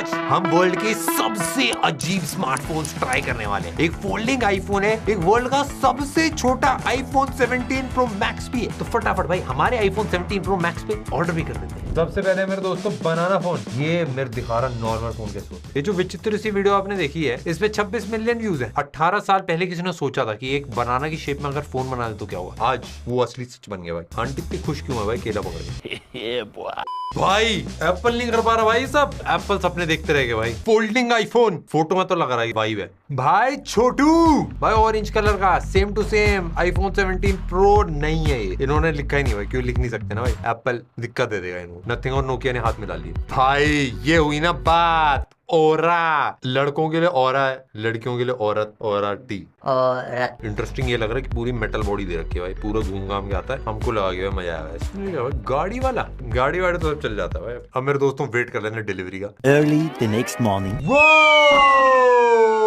आज हम वर्ल्ड के सबसे अजीब स्मार्टफोन्स ट्राई करने वाले हैं। एक फोल्डिंग आईफोन है, एक वर्ल्ड का सबसे छोटा आईफोन 17 प्रो मैक्स भी है। तो फटाफट भाई हमारे आईफोन 17 प्रो मैक्स पे ऑर्डर भी कर देते हैं। सबसे पहले मेरे दोस्तों बनाना फोन, ये मेरे दिखा रहा नॉर्मल फोन कैसे होता है। ये जो विचित्र सी वीडियो आपने देखी है, इस पे 26 मिलियन व्यूज है। 18 साल पहले किसी ने सोचा था कि एक बनाना की शेप में अगर फोन बना दे तो क्या होगा। आज वो असली सच बन गया भाई। आंटी इतनी खुश क्यों है भाई केला पकड़ के? भाई एप्पल नहीं कर पा रहा भाई, सब एप्पल सपने देखते रह गए भाई। फोल्डिंग आईफोन, फोटो में तो लग रहा है भाई है भाई छोटू भाई, ऑरेंज कलर का same to same iPhone 17 pro नहीं है ये। इन्होंने लिखा ही नहीं भाई, क्यों लिख नहीं सकते ना भाई, एप्पल दिक्कत दे देगा इनको। नथिंग और नोकिया ने हाथ मिला लिया भाई। ये हुई ना बात। ओरा लड़कों के लिए ओरा है, लड़कियों के लिए औरत। ओरा टी औरत। इंटरेस्टिंग ये लग रहा है कि पूरी मेटल बॉडी दे रखी है भाई, पूरा घूम घाम के आता है। हमको लगा के मजा आया इसमें। गाड़ी वाला तो चल जाता है भाई। अब मेरे दोस्तों वेट कर लेना डिलीवरी का। Early the next morning.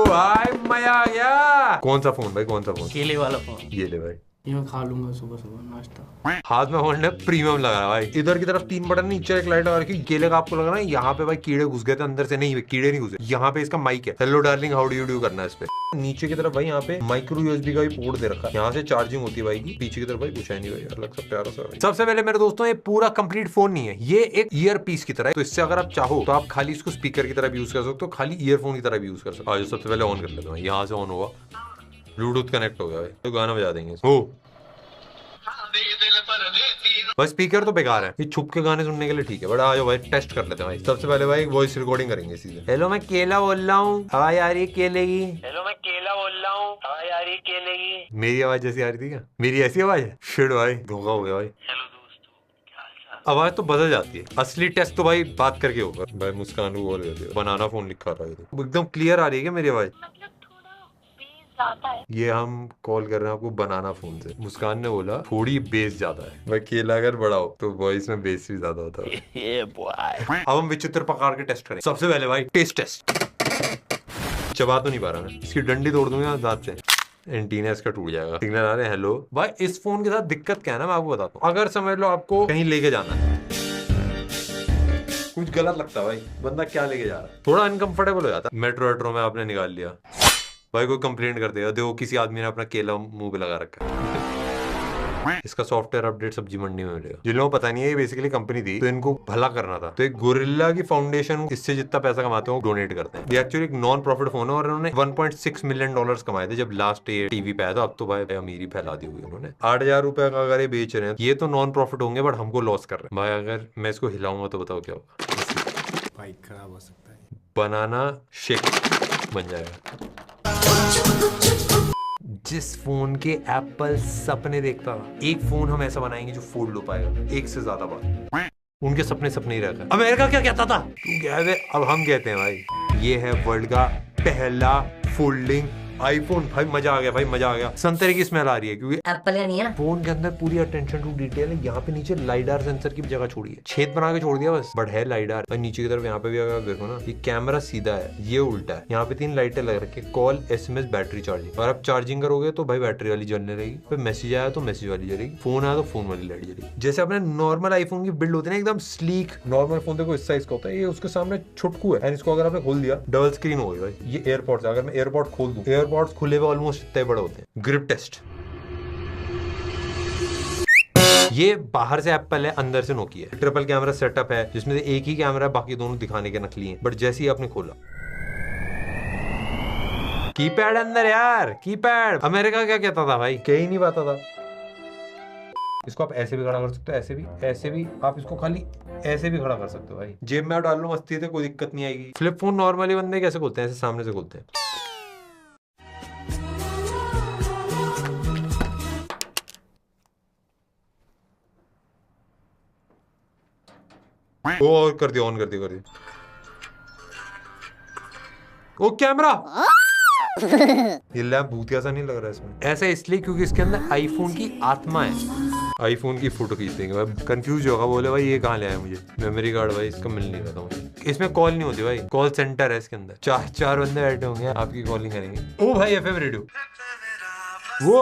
भाई मजा आ गया। कौन सा फोन भाई, कौन सा फोन? केले वाला फोन। ये ले भाई, ये मैं खा लूंगा सुबह सुबह नाश्ता। हाथ में फोन प्रीमियम लगा रहा भाई। इधर की तरफ 3 बटन, नीचे एक लाइट लगा रखी। केले का आपको लग रहा है यहाँ पे भाई कीड़े घुस गए थे अंदर से। नहीं कीड़े नहीं घुसे, यहाँ पे इसका माइक है। Hello darling how do you do करना है इस पे। नीचे की तरफ भाई यहाँ पे माइक्रो यूएसबी का भी पोर्ट दे रखा है, यहाँ से चार्जिंग होती है भाई की। पीछे की तरफ भाई कुछ है नहीं भाई, अलग सा प्यारा सा। सबसे पहले मेरे दोस्तों ये पूरा कंप्लीट फोन नहीं है, ये एक ईयर पीस की तरह है। तो इससे अगर आप चाहो तो आप खाली इसको स्पीकर की तरह भी यूज कर सकते हो, खाली ईयरफोन की तरह भी यूज कर सकते हो। आज सबसे पहले ऑन कर लेते हैं, यहाँ से ऑन होगा, ब्लूटूथ कनेक्ट हो गया भाई। तो गाना बजा देंगे हो। बस स्पीकर तो बेकार है, ये छुप के गाने सुनने के लिए ठीक है, बट आ जाओ भाई टेस्ट कर लेते हैं भाई। सबसे पहले भाई वॉइस रिकॉर्डिंग करेंगे सीधे। हेलो मैं केला बोल रहा हूँ, आवाज आ रही है केले की? हेलो मैं केला बोल रहा हूँ, आवाज आ रही है केले की? मेरी आवाज जैसी आ रही थी क्या? मेरी ऐसी आवाज है? शिट भाई धोखा हो गया भाई। आवाज तो बदल जाती है। असली टेस्ट तो भाई बात करके होगा भाई। मुस्कान को बोल रहे थे बनाना फोन लिखा रहा है, एकदम क्लियर आ रही है क्या मेरी आवाज? ये हम कॉल कर रहे हैं आपको बनाना फोन से। मुस्कान ने बोला थोड़ी बेस ज्यादा है भाई, केला अगर बड़ा हो तो वॉइस में बेस भी ज्यादा होता है। अब हम विचित्र प्रकार के टेस्ट करें। सबसे पहले भाई टेस्ट टेस्ट। चबा तो नहीं पा रहा मैं, इसकी डंडी तोड़ दूंगा दांत से, एंटीना इसका टूट जाएगा। सिग्नल आ रहे हैं हेलो भाई। इस फोन के साथ दिक्कत क्या है ना, मैं आपको बताता हूँ। अगर समझ लो आपको कहीं लेके जाना है, कुछ गलत लगता है भाई, बंदा क्या लेके जा रहा है, थोड़ा अनकंफर्टेबल हो जाता है। मेट्रो वेट्रो में आपने निकाल लिया भाई, कोई कंप्लेंट कर देगा, देखो किसी आदमी ने अपना केला मुंह पे लगा रखा है। इसका सॉफ्टवेयर अपडेट सब्जी मंडी में मिलेगा। जिन लोगों को पता नहीं है, ये बेसिकली कंपनी थी तो इनको भला करना था, तो एक गोरिल्ला की फाउंडेशन इससे जितना पैसा कमाते हैं वो डोनेट करते हैं। ये एक्चुअली एक नॉन प्रॉफिट फोन है और इन्होंने 1.6 मिलियन डॉलर्स कमाए थे जब लास्ट ये टीवी पे आया था। अब तो भाई अमीरी फैला दी हुई उन्होंने। 8,000 रुपए का अगर ये बेच रहे हैं, ये तो नॉन प्रॉफिट होंगे बट हमको लॉस कर रहे हैं भाई। अगर मैं इसको हिलाऊंगा तो बताओ क्या होगा? बाइक खराब हो सकता है। बनाना शेक बन जाएगा। जिस फोन के एप्पल सपने देखता, एक फोन हम ऐसा बनाएंगे जो फोल्ड हो पाएगा एक से ज्यादा बार। उनके सपने सपने ही रहता है। अमेरिका क्या कहता था, तू कहते, अब हम कहते हैं भाई ये है वर्ल्ड का पहला फोल्डिंग आईफोन। भाई मजा आ गया भाई, मजा आ गया। संतरे की स्मेल आ रही है क्योंकि एप्पल का नहीं है ना। फोन के अंदर पूरी अटेंशन टू डिटेल है। यहाँ पे नीचे लाइडार सेंसर की जगह छोड़ी है, छेद बना के छोड़ दिया बस, बट है लाइडार। और नीचे की तरफ यहाँ पे भी अगर देखो ना, ये कैमरा सीधा है, ये उल्टा है। यहाँ पे 3 लाइटें लग रखी है, कॉल, SMS, बैटरी चार्जिंग। और आप चार्जिंग करोगे तो भाई बैटरी वाली जलने रहेगी, फिर मैसेज आया तो मैसेज वाली जलेगी, फोन आया तो फोन वाली लाइट जलेगी। जैसे अपने नॉर्मल आईफोन की बिल्ड होती है ना, एकदम स्लीक। नॉर्मल फोन देखो इस साइज का होता है, ये उसके सामने छुटकू है। एंड इसको अगर आपने खोल दिया डबल स्क्रीन हो गई भाई। ये एयरपॉड्स, अगर मैं एयरपॉड खोल दूं, एयरपॉड्स खुले हुए ऑलमोस्ट इतने बड़े होते हैं। ग्रिप टेस्ट, ये बाहर से एप्पल है, अंदर से नोकिया है। ट्रिपल कैमरा सेटअप है जिसमें से एक ही कैमरा है, बाकी दोनों दिखाने के नकली हैं। बट जैसे ही आपने खोला, कीपैड अंदर यार, कीपैड। अमेरिका क्या कहता था भाई, कह ही नहीं पाता था। इसको आप ऐसे भी खड़ा कर सकते हो, ऐसे भी, ऐसे भी। आप इसको खाली ऐसे भी खड़ा कर सकते हो भाई। जेब में डाल लो मस्ती से, कोई दिक्कत नहीं आएगी। फ्लिप फोन नॉर्मली बंदे कैसे खोलते हैं, ऐसे सामने से खोलते हैं। ओ और कर दिया, ऑन कर दिया, कर दिया। ओ कैमरा। ये लैब भूतिया सा नहीं लग रहा है इसमें। ऐसा इसलिए क्योंकि इसके अंदर आईफोन की आत्मा है। आईफोन की फोटो खींच देंगे भाई, कंफ्यूज होगा, बोले भाई ये कहाँ ले आया मुझे। मेमोरी कार्ड भाई इसका मिल नहीं रहा था मुझे। इसमें कॉल नहीं होती भाई, कॉल सेंटर है इसके अंदर। चार बंदे बैठे होंगे, आपकी कॉलिंग करेंगे। ओ भाई FM रेडियो। वो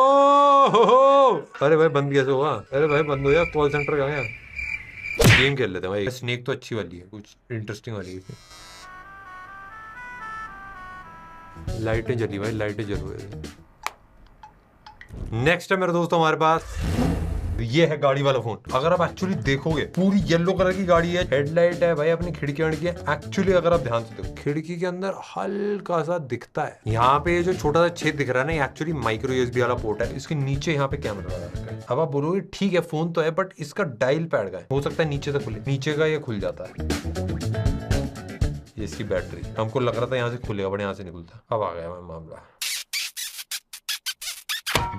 अरे भाई बंद कैसे हुआ? अरे भाई बंद हो गया, कॉल सेंटर कहाँ गया? गेम खेल लेते हैं भाई। स्नेक तो अच्छी वाली है, कुछ इंटरेस्टिंग वाली है। लाइटें जली भाई, लाइटें जल रही। नेक्स्ट है मेरे दोस्तों हमारे पास ये है गाड़ी वाला फोन। अगर आप एक्चुअली देखोगे पूरी येलो कलर की गाड़ी है, हेडलाइट है भाई, अपनी खिड़की है। एक्चुअली अगर आप ध्यान से देखो खिड़की के अंदर हल्का सा दिखता है, यहाँ पे जो छोटा सा छेद दिख रहा है ना, एक्चुअली माइक्रो यूएसबी वाला पोर्ट है। इसके नीचे यहाँ पे कैमरा लगा रखा है। अब आप बोलोगे ठीक है फोन तो है, बट इसका डायल पैड का है, हो सकता है नीचे से खुले, नीचे का ये खुल जाता है। इसकी बैटरी हमको लग रहा था यहाँ से खुलेगा, बट यहाँ से नहीं खुलता। अब आ गया मामला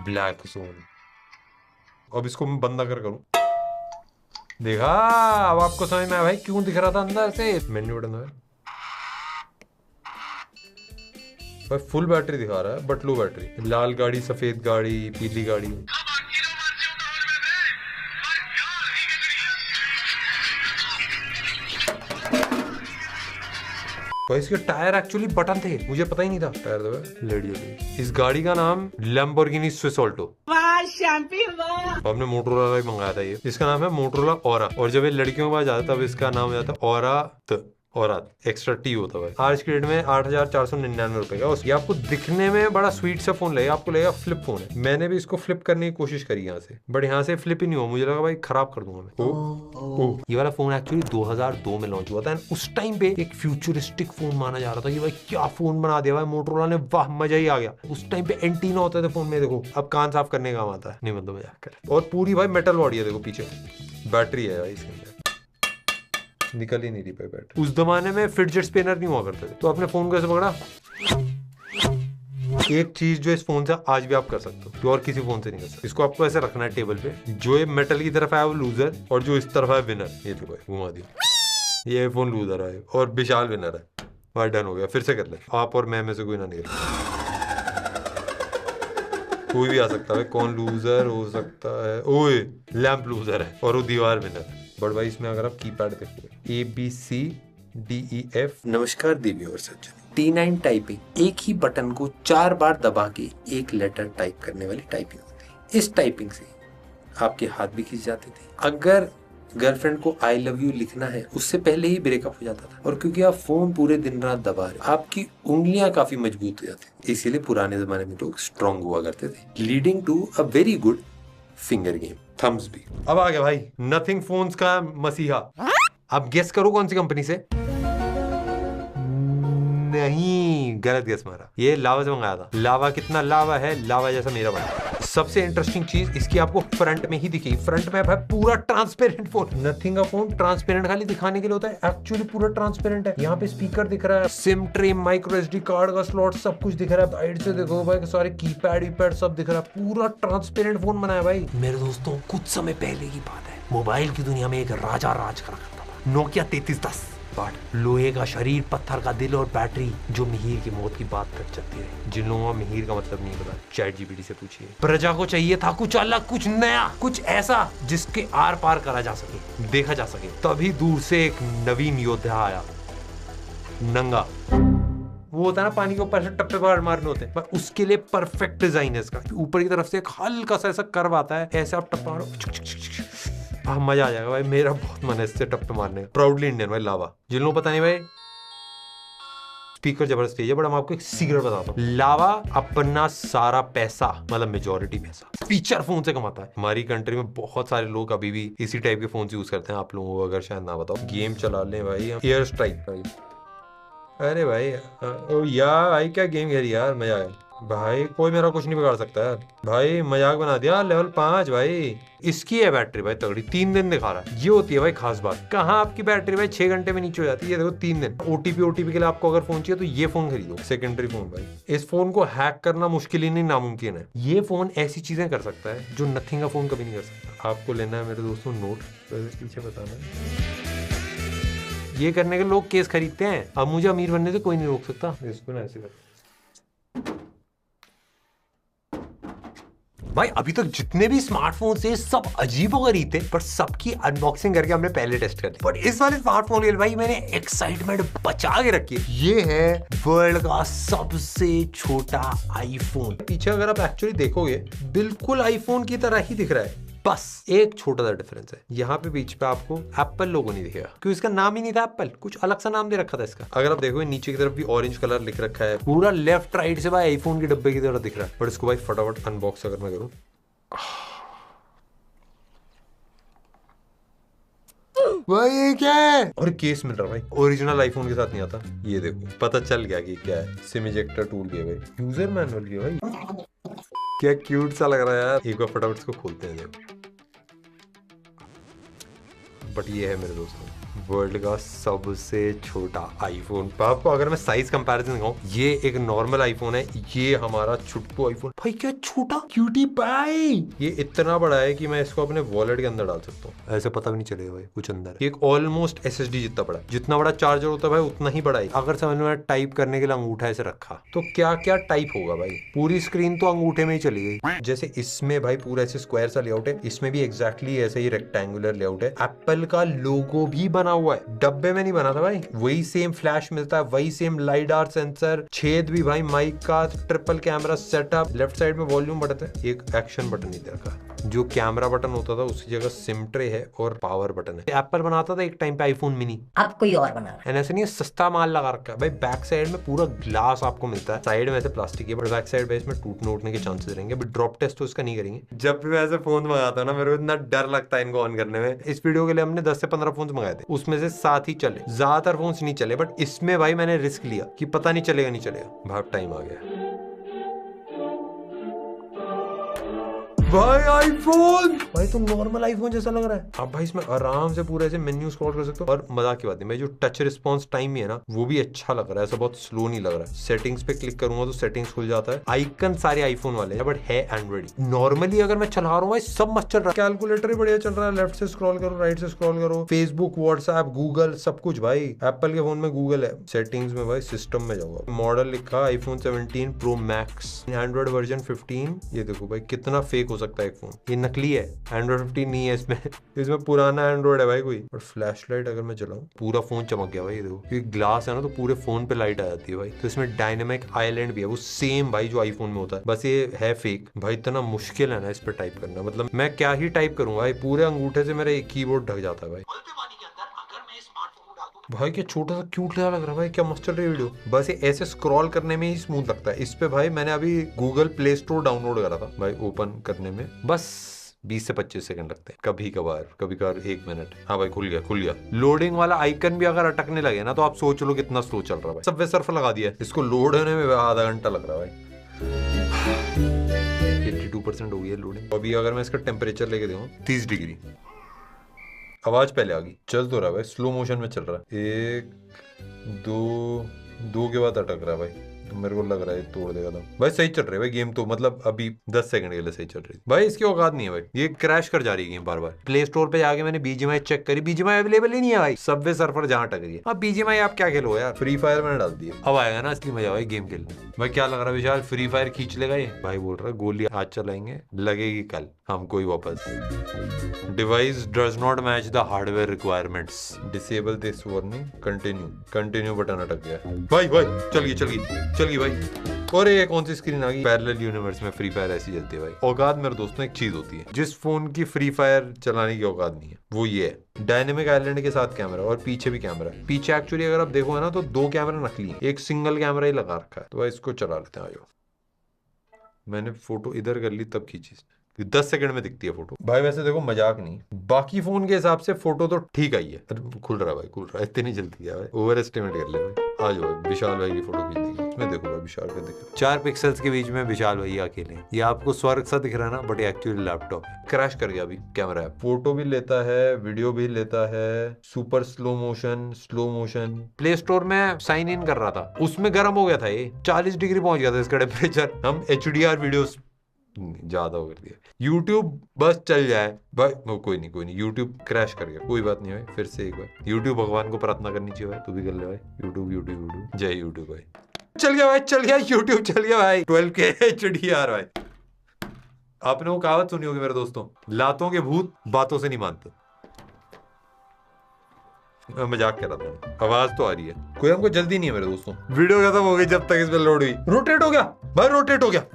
ब्लैक जोन। अब इसको मैं बंद अगर करूं, देखा अब आपको समझ में आया भाई क्यों दिख रहा था अंदर से। मेन्यू बटन है भाई, फुल बैटरी दिखा रहा है बट लो बैटरी। लाल गाड़ी, सफेद गाड़ी, पीली गाड़ी। तो इसके टायर एक्चुअली बटन थे, मुझे पता ही नहीं था। टायर दबा, लेट जाती। इस गाड़ी का नाम लैम्बोर्गिनी स्विस ऑल्टो। हमने मोटरोला का ही मंगाया था ये। इसका नाम है मोटरोला ओरा, और जब ये लड़कियों के पास जाता है तब इसका नाम हो जाता है ओरा एक्स्ट्रा टी होता है। आज की डेट में 8,499 रुपए का। ये आपको दिखने में बड़ा स्वीट सा फोन लगेगा, आपको लगेगा फ्लिप फोन है। मैंने भी इसको फ्लिप करने की कोशिश करी यहाँ से, बट यहाँ से फ्लिप ही नहीं हुआ। मुझे लगा भाई खराब कर दूंगा मैं। ये वाला फोन एक्चुअली 2002 में लॉन्च हुआ था। उस टाइम पे एक फ्यूचरिस्टिक फोन माना जा रहा था कि भाई क्या फोन बना दिया भाई मोटरोला ने, वाह मजा ही आ गया। उस टाइम पे एंटीना होता था फोन में, देखो अब कान साफ करने का काम आता है। नहीं मतलब मजाक कर। और पूरी भाई मेटल बॉडी है, देखो पीछे बैटरी है भाई इसके अंदर, निकल ही नहीं रही बैटरी। उस जमाने में फिडजेट स्पिनर नहीं हुआ करते थे, तो अपने फोन को ऐसे पकड़ा। एक चीज जो इस फोन से आज भी आप कर सकते हो, जो और किसी फोन से नहीं कर सकते। इसको आपको ऐसे रखना है टेबल पे, जो ये मेटल की तरफ है वो लूजर, और जो इस तरफ है विनर। ये देखो घुमा दिया, ये फोन लूजर है और विशाल विनर है। भाई डन हो गया। फिर से कर ले, आप और मैं में से कोई ना निकले, कोई भी आ सकता है। कौन लूजर हो सकता है? ओए लैंप लूजर है और वो दीवार विनर। बट भाई इसमें अगर आप कीपैड देखोगे ABCDEF। नमस्कार देवी और सज्जन। T9 टाइपिंग एक ही बटन को 4 बार दबा के एक लेटर टाइप करने वाली टाइपिंग होती है। इस टाइपिंग से आपके हाथ भी खिंच जाते थे। अगर गर्लफ्रेंड को आई लव यू लिखना है उससे पहले ही ब्रेकअप हो जाता था। और क्योंकि आप फोन पूरे दिन रात दबा रहे, आपकी उंगलियां काफी मजबूत हो जाती, इसीलिए पुराने जमाने में लोग स्ट्रॉन्ग हुआ करते थे, leading to a very good finger game, thumbs भी। अब आ गया भाई नथिंग फोन्स का मसीहा। अब गेस करो कौन सी कंपनी से? नहीं, गलत गेस मारा। ये लावा से मंगाया था। लावा कितना लावा है, लावा जैसा मेरा बना। सबसे इंटरेस्टिंग चीज इसकी आपको फ्रंट में ही दिखेगी। फ्रंट में है पूरा ट्रांसपेरेंट फोन। नथिंग का फोन ट्रांसपेरेंट खाली दिखाने के लिए होता है, एक्चुअली पूरा ट्रांसपेरेंट है। यहाँ पे स्पीकर दिख रहा है, SIM tray, micro SD card का स्लॉट, सब कुछ दिख रहा है। साइड से देखो भाई सारे कीपैड वीपैड सब दिख रहा है। पूरा ट्रांसपेरेंट फोन बनाया भाई। मेरे दोस्तों कुछ समय पहले की बात है, मोबाइल की दुनिया में एक राजा राज करा करता था, नोकिया 3310। लोहे का शरीर, पत्थर का दिल और बैटरी जो मिहिर की मौत की बात कर सकती है। जिन लोगों को मिहिर का मतलब नहीं पता, चैट GPT से पूछिए। प्रजा को चाहिए था कुछ अलग, कुछ नया, कुछ ऐसा जिसके आर पार करा जा सके, देखा जा सके। तभी दूर से एक नवीन योद्धा आया, नंगा। वो होता है ना पानी के ऊपर से टप्पे बाहर मारने होते हैं, पर उसके लिए परफेक्ट डिजाइन है इसका। ऊपर की तरफ से एक हल्का सा ऐसा कर्व आता है, ऐसे आप टप्पा मारो, मजा आ जाएगा भाई। मेरा बहुत मन है इससे टप्पे मारने का। प्राउडली इंडियन भाई लावा। जिन लोगों को पता नहीं भाई, स्पीकर जबरदस्त है, बट हम आपको एक सीक्रेट बताता हूँ। लावा अपना सारा पैसा, मतलब मेजॉरिटी पैसा फीचर फोन से कमाता है। हमारी कंट्री में बहुत सारे लोग अभी भी इसी टाइप के फोन यूज करते हैं। आप लोगों को अगर शायद ना बताओ, गेम चला लें भाई, एयर स्ट्राइक भाई। अरे भाई ओ यार भाई क्या गेम खेली यार, मजा आया भाई। कोई मेरा कुछ नहीं बिगाड़ सकता यार भाई। मजाक बना दिया। लेवल 5 भाई। इसकी है बैटरी भाई तगड़ी, 3 दिन दिखा रहा है। ये होती है भाई खास बात। कहाँ आपकी बैटरी भाई 6 घंटे में नीचे हो जाती है, ये देखो 3 दिन। OTP के लिए आपको अगर फोन चाहिए तो ये फोन खरीदो, सेकेंडरी फोन भाई। इस फोन को हैक करना मुश्किल ही नहीं, नामुमकिन है। ये फोन ऐसी चीजें कर सकता है जो नथिंग का फोन कभी नहीं कर सकता। आपको लेना है मेरे दोस्तों नोट, पीछे बताना। ये करने के लोग केस खरीदते हैं। अब मुझे अमीर बनने से कोई नहीं रोक सकता। इसको ना ऐसे कर भाई। अभी तक जितने भी स्मार्टफोन थे सब अजीबोगरीब थे, पर सबकी अनबॉक्सिंग करके हमने पहले टेस्ट कर ली। पर इस वाले स्मार्टफोन के लिए भाई मैंने एक्साइटमेंट बचा के रखी है। ये है वर्ल्ड का सबसे छोटा आईफोन। पीछे अगर आप एक्चुअली देखोगे बिल्कुल आईफोन की तरह ही दिख रहा है। बस एक छोटा सा डिफरेंस है, यहाँ पे बीच पे आपको एप्पल लोगो नहीं दिखेगा क्योंकि इसका नाम ही नहीं था एप्पल, कुछ अलग सा नाम दे रखा था इसका। अगर आप देखोगे नीचे की तरफ भी ऑरेंज कलर लिख रखा है, पूरा लेफ्ट राइट से भाई आईफोन के डब्बे की तरह दिख रहा है। बट इसको भाई फटाफट अनबॉक्स अगर मैं करूँ, भाई ये क्या है? और केस मिल रहा भाई, ओरिजिनल आईफोन के साथ नहीं आता। ये देखो पता चल गया कि क्या है, सिम इजेक्टर टूल भी है भाई, यूजर मैनुअल भी है भाई, क्या क्यूट सा लग रहा है यार। एक बार फटाफट इसको खोलते हैं देखो। बट ये है मेरे दोस्तों वर्ल्ड का सबसे छोटा आईफोन। आपको अगर मैं साइज कंपैरिजन दिखाऊं, ये एक नॉर्मल आईफोन है, ये हमारा छुटकू आईफोन। भाई क्या छोटा क्यूटी पाई, ये इतना बड़ा है कि मैं इसको अपने वॉलेट के अंदर डाल सकता हूँ, ऐसे पता भी नहीं चलेगा भाई कुछ अंदर। ये एक ऑलमोस्ट एसएसडी जितना बड़ा है, जितना बड़ा चार्जर होता है भाई उतना ही बड़ा है। अगर समझ में टाइप करने के लिए अंगूठा ऐसे रखा तो क्या क्या टाइप होगा भाई, पूरी स्क्रीन तो अंगूठे में ही चली गई। जैसे इसमें भाई पूरा ऐसे स्क्वायर सा लेआउट है, इसमें भी एग्जैक्टली ऐसे ही रेक्टेंगुलर लेआउट है। एप्पल का लोगो भी बना हुआ है, डब्बे में नहीं बना था भाई, वही सेम फ्लैश मिलता है, वही सेम लाइडार सेंसर, छेद भी भाई माइक का, triple camera setup, left side में वॉल्यूम बटन है, एक एक्शन बटन नहीं दे रखा। जो कैमरा बटन होता था उसकी जगह सिम ट्रे है और पावर बटन है। एप्पल बनाता था एक टाइम पे आईफोन मिनी, अब कोई और बना रहा है। ऐसे नहीं सस्ता माल लगा रखा है भाई। बैक साइड में पूरा ग्लास आपको मिलता है, साइड में ऐसे प्लास्टिक है, बट बैक साइड पे इसमें टूटने उठने के चांसेस रहेंगे। बट ड्रॉप टेस्ट तो इसका नहीं करेंगे। जब भी मैं ऐसे फोन मंगाता हूं ना, मेरे को इतना डर लगता है इनको ऑन करने में। इस वीडियो के लिए हमने 10 से 15 फोन मंगाए थे, उसमें से 7 ही चले, ज्यादातर फोन नहीं चले। बट इसमें भाई मैंने रिस्क लिया कि पता नहीं चलेगा नहीं चलेगा। भाई टाइम आ गया भाई, आईफोन भाई तो नॉर्मल आईफोन जैसा लग रहा है। अब भाई इसमें आराम से पूरे ऐसे मेन्यू स्क्रॉल कर सकते हो। और मजाक की बात नहीं, मैं जो टच रिस्पॉन्स टाइम है ना वो भी अच्छा लग रहा है, ऐसा बहुत स्लो नहीं लग रहा है। सेटिंग्स पे क्लिक करूंगा तो सेटिंग्स खुल जाता है। आइकन सारे आईफोन वाले हैं, बट है एंड्रॉइड। नॉर्मली अगर मैं चला रहा हूँ भाई सब मस्त चल रहा है, कैलकुलेटर ही बढ़िया चल रहा है। लेफ्ट से स्क्रॉल करो, राइट से स्क्रॉल करो, फेसबुक, व्हाट्सएप, गूगल, सब कुछ भाई। एप्पल के फोन में गूगल है। सेटिंग्स में भाई सिस्टम में जाऊंगा, मॉडल लिखा iPhone 17 pro max, Android version 15। ये देखो भाई कितना फेक हो सकता है एक फोन, ये नकली है। एंड्रॉइड 15 नहीं है इसमें पुराना एंड्रॉइड है भाई कोई। और फ्लैश लाइट अगर मैं चलाऊं पूरा फोन चमक गया भाई। देखो क्योंकि ग्लास है ना तो पूरे फोन पे लाइट आ जाती है भाई। तो इसमें डायनेमिक आइलैंड भी है, वो सेम भाई जो आईफोन में होता है, बस ये है फेक। भाई इतना मुश्किल है ना इस पे टाइप करना, मतलब मैं क्या ही टाइप करूंगा भाई, पूरे अंगूठे से मेरा कीबोर्ड ढक जाता है भाई। भाई क्या छोटा सा क्यूट लग रहा है भाई, क्या मस्त चल रही है वीडियो। बस ये ऐसे स्क्रॉल करने में ही स्मूथ लगता है। इस पे भाई मैंने अभी गूगल प्ले स्टोर डाउनलोड करा था भाई, ओपन करने में बस 20 से 25 सेकंड लगते हैं, कभी कभार 1 मिनट। हाँ भाई खुल गया। लोडिंग वाला आइकन भी अगर अटकने लगे ना तो आप सोच लो कितना स्लो चल रहा है भाई। सबवे सर्फ लगा दिया, इसको लोड होने में आधा घंटा लग रहा है भाई। 82% हो गई है लोडिंग। अभी अगर मैं इसका टेम्परेचर लेके देखूं 30 डिग्री, आवाज पहले आ गई। चल तो रहा है भाई, स्लो मोशन में चल रहा है। 1 2 के बाद अटक रहा है भाई, तो मेरे को लग रहा है तोड़ देगा था भाई। सही चल रही है भाई गेम तो, मतलब अभी 10 सेकंड के लिए सही चल रही है भाई। इसकी औकात नहीं है भाई, ये क्रैश कर जा रही है गेम बार बार। प्ले स्टोर पे जाके मैंने बीजीएमआई चेक करी, बीजीएमआई अवेलेबल ही नहीं है भाई। सबवे सर्फर जहां अटक रही है। अब बीजीएमआई आप क्या खेलो यार, फ्री फायर मैंने डाल दी है, अब आएगा ना असली मजा भाई गेम खेलने। भाई क्या लग रहा है विशाल, फ्री फायर खींच लेगा ये? भाई बोल रहा है गोली आज चलाएंगे, लगेगी कल हमको ही वापस। Device does not match the hardware requirements, disable this warning, continue button अटक गया भाई। चल गई भाई। और ये कौन सी स्क्रीन आ गई, पैरेलल यूनिवर्स में फ्री फायर ऐसी चलती है भाई। औकात मेरे दोस्तों एक चीज होती है जिस फोन की फ्री फायर चलाने की औकात नहीं है, वो ये है डायनेमिक आइलैंड के साथ कैमरा और पीछे भी कैमरा। पीछे एक्चुअली अगर आप देखो ना तो 2 कैमरा नकली है, एक सिंगल कैमरा ही लगा रखा है। तो भाई इसको चला लेते हैं। आयो मैंने फोटो इधर कर ली तब खींची, 10 सेकंड में दिखती है फोटो भाई। वैसे देखो मजाक नहीं, बाकी फोन के हिसाब से फोटो तो ठीक आई है। खुल रहा है इतनी जल्दी है भाई, ओवर एस्टिमेट कर ले भाई। आ जाओ विशाल भाई की फोटो खींच देगी इसमें, देखो भाई विशाल का दिख रहा है 4 पिक्सल्स के बीच में विशाल भाई अकेले। ये आपको स्वर्ग सा दिख रहा है ना, बट एक्चुअली लैपटॉप है। क्रैश कर गया अभी कैमरा है, फोटो भी लेता है, वीडियो भी लेता है, super slow motion. Play store में साइन इन कर रहा था, उसमें गर्म हो गया था, ये 40 डिग्री पहुंच गया था इसका टेम्परेचर। हम HDR वीडियोस ज्यादा हो कर दिया। YouTube बस चल जाए भाई, कोई नहीं YouTube क्रैश कर गया, कोई बात नहीं भाई। फिर से एक बार YouTube भगवान को प्रार्थना करनी चाहिए भाई, तू भी कर ले भाई। YouTube जय YouTube भाई। चल गया YouTube चल गया भाई। 12K HDR भाई। आपने वो कहावत सुनी होगी मेरे दोस्तों, लातों के भूत बातों से नहीं मानते। मजाक कर रहा था, आवाज तो आ रही है। कोई हमको जल्दी नहीं है मेरे दोस्तों, वीडियो खत्म हो गई जब तक इसमें लोड हुई। रोटेट हो गया भाई, रोटेट हो गया।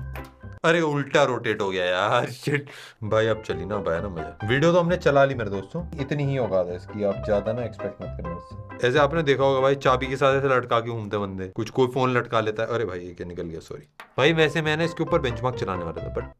अरे उल्टा रोटेट हो गया यार, शिट भाई। अब चली ना भाई ना मजा। वीडियो तो हमने चला ली मेरे दोस्तों, इतनी ही औकात है इसकी, आप ज्यादा ना एक्सपेक्ट मत करना इससे। ऐसे आपने देखा होगा भाई, चाबी के साथ ऐसे लटका के घूमते बंदे, कुछ कोई फोन लटका लेता है। अरे भाई ये क्या निकल गया, सॉरी भाई। वैसे मैंने इसके ऊपर बेंचमार्क चलाने वाला था, बट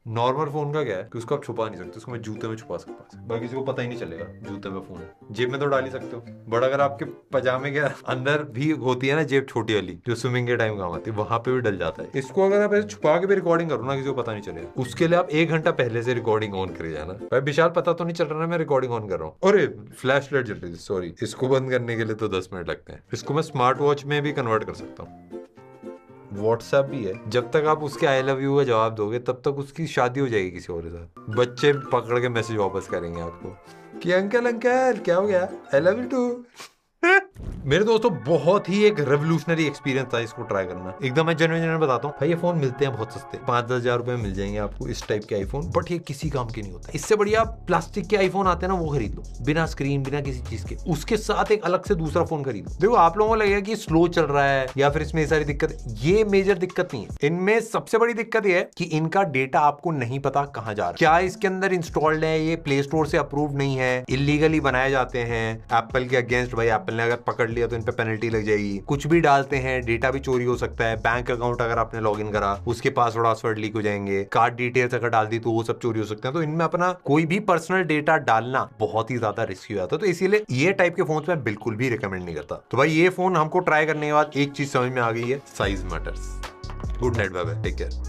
नॉर्मल फोन का क्या है कि उसको आप छुपा नहीं सकते, उसको मैं जूते में छुपा सकता हूँ, बाकी किसी को पता ही नहीं चलेगा जूते में फोन है। जेब में तो डाल ही सकते हो, बट अगर आपके पजामे के अंदर भी होती है ना जेब छोटी वाली, जो स्विमिंग के टाइम काम आती है, वहां पे भी डल जाता है। इसको अगर आप ऐसे छुपा के भी रिकॉर्डिंग करो ना, किसी को पता नहीं चलेगा। उसके लिए आप 1 घंटा पहले से रिकॉर्डिंग ऑन करे जाना। भाई विशाल पता तो नहीं चल रहा ना मैं रिकॉर्डिंग ऑन कर रहा हूँ। अरे फ्लैश लाइट जल रही थी, सॉरी। इसको बंद करने के लिए तो 10 मिनट लगते हैं। इसको मैं स्मार्ट वॉच में भी कन्वर्ट कर सकता हूँ। व्हाट्सएप भी है, जब तक आप उसके आई लव यू का जवाब दोगे तब तक उसकी शादी हो जाएगी किसी और के साथ। बच्चे पकड़ के मैसेज वापस करेंगे आपको कि अंकल अंकल क्या हो गया, आई लव यू टू। मेरे दोस्तों बहुत ही एक रेवोल्यूशनरी एक्सपीरियंस था इसको ट्राई करना। एकदम मैं जेन्युइन बताता हूँ भाई, ये फोन मिलते हैं बहुत सस्ते, 5-10 हजार रुपए में मिल जाएंगे आपको इस टाइप के आईफोन, बट ये किसी काम के नहीं होता। इससे बढ़िया प्लास्टिक के आईफोन आते हैं ना, वो खरीद लो बिना स्क्रीन बिना किसी चीज के, उसके साथ एक अलग से दूसरा फोन खरीदो। देखो आप लोगों को लगेगा कि स्लो चल रहा है या फिर इसमें सारी दिक्कत, ये मेजर दिक्कत नहीं है। इनमें सबसे बड़ी दिक्कत ये है कि इनका डेटा आपको नहीं पता कहाँ जा रहा है, क्या इसके अंदर इंस्टॉल्ड है, ये प्ले स्टोर से अप्रूव नहीं है, इलीगली बनाए जाते हैं एप्पल के अगेंस्ट। भाई एप्पल ने अगर पकड़ लिया तो इन पे पेनल्टी लग जाएगी। कुछ भी डालते हैं, डेटा भी चोरी हो सकता है। बैंक अकाउंट अगर आपने लॉगिन करा, उसके पासवर्ड लीक हो जाएंगे। कार्ड डिटेल्स अगर डाल दी तो वो सब चोरी हो सकते हैं। तो इनमें अपना कोई भी पर्सनल डेटा डालना बहुत ही ज्यादा रिस्की हो जाता है। तो इसीलिए ये टाइप के फोन मैं बिल्कुल भी रिकमेंड नहीं करता। तो भाई ये फोन हमको ट्राई करने के बाद एक चीज समझ में आ गई है, size matters. Good night, bye bye, take care.